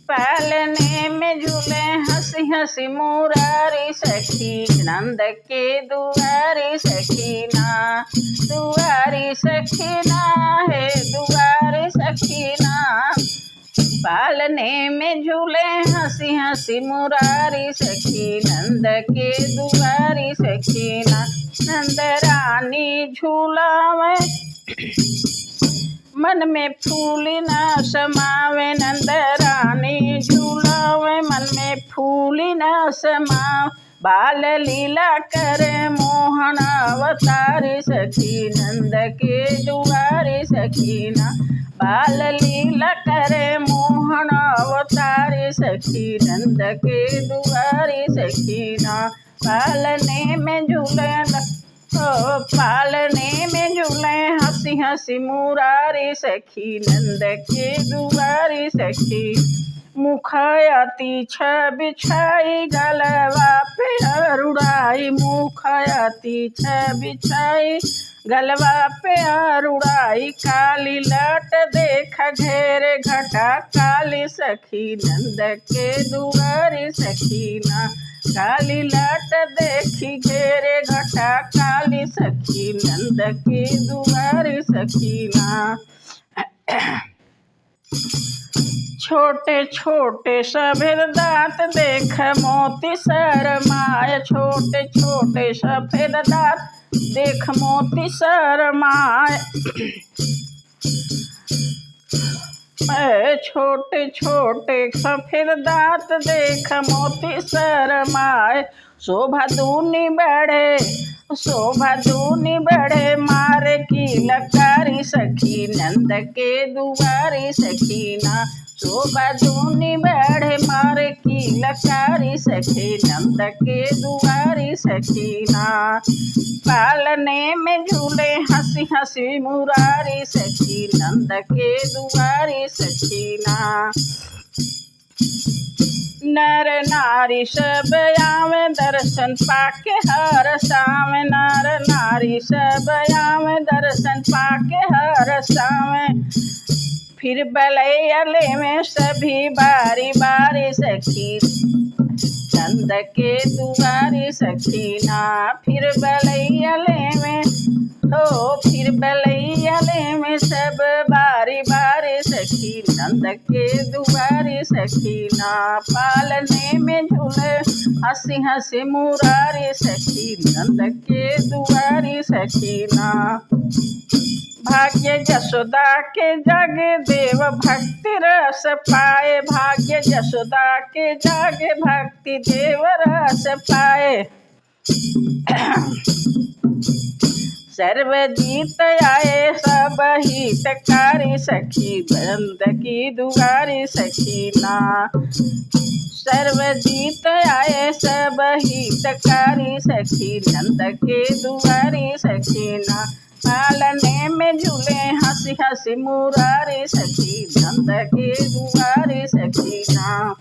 पालने में झूले हंसी हंसी मुरारी सखी, नंद के दुआरी सखीना, दुआरी सखीना है दुआरी सखीना। पालने में झूले हंसी हंसी मुरारी सखी, नंद के दुआरी सखीना। नंद रानी झूलावे मन में फूल न समावे, नंद रानी झूलावे मन में फूल न समावे। बाल लीला करे मोहन अवतारी सखी, नंद के दुआरी सखीना। बाल लीला करे मोहन अवतारी सखी, नंद के दुआरी सखीना। पालने में झूले पालने में झूले हंसी हंसी मुरारी सखी, नंद के दुआरी सखी। मुखयती छ बिछाई गलवा पे अरुड़ाई, मुखयती छ बिछाई गलवा पे अरुड़ाई। काली लट देख घेरे घटा काली सखी, नंद के दुआरी सखीना। काली लट देखी घेरे घटा काली सखी, नंद के दुआरी सखीना। छोटे छोटे सफेद दांत देख मोती शरमाए, छोटे छोटे सफेद दांत देख मोती शरमाए। छोटे छोटे सफेद दांत देख मोती शरमाए। शोभा दूनी बढ़े शोभा दूनी बढ़े मारे की लकारी सखी, नंद के दुआरी सखीना। शोभा दूनी बढ़े मारे की लकारी सखी, नंद के दुआरी सखीना। पालने में झूले हंसी हंसी मुरारी सखी, नंद के दुआरी सखीना। नर नारी सब आवे दर्शन पाके हर सावे, नर नारी सब आवे दर्शन पाके हर सावे। फिर बलैले में सभी बारी बारी सखी, नंद के दुआरी सखीना। फिर बलैले में फिर बलैले में सब बारी बारी सखी, नंद के दुआरी सखीना। पालने में झूले हंसी हंसी मुरारी सखी, नंद के दुआरी सखीना। भाग्य जसोदा के जग देव भक्ति रस पाए, भाग्य जसोदा के जग भक्ति देव रस पाए। सर्वजीत आए सब हितकारी सखी, नंद की दुआरी सखीना। सर्वजीत आए सब हितकारी सखी, नंद के दुआरी सखीना। पालने में झूले हंसी हंसी मुरारी सखी, नंद के दुआरी सखीना।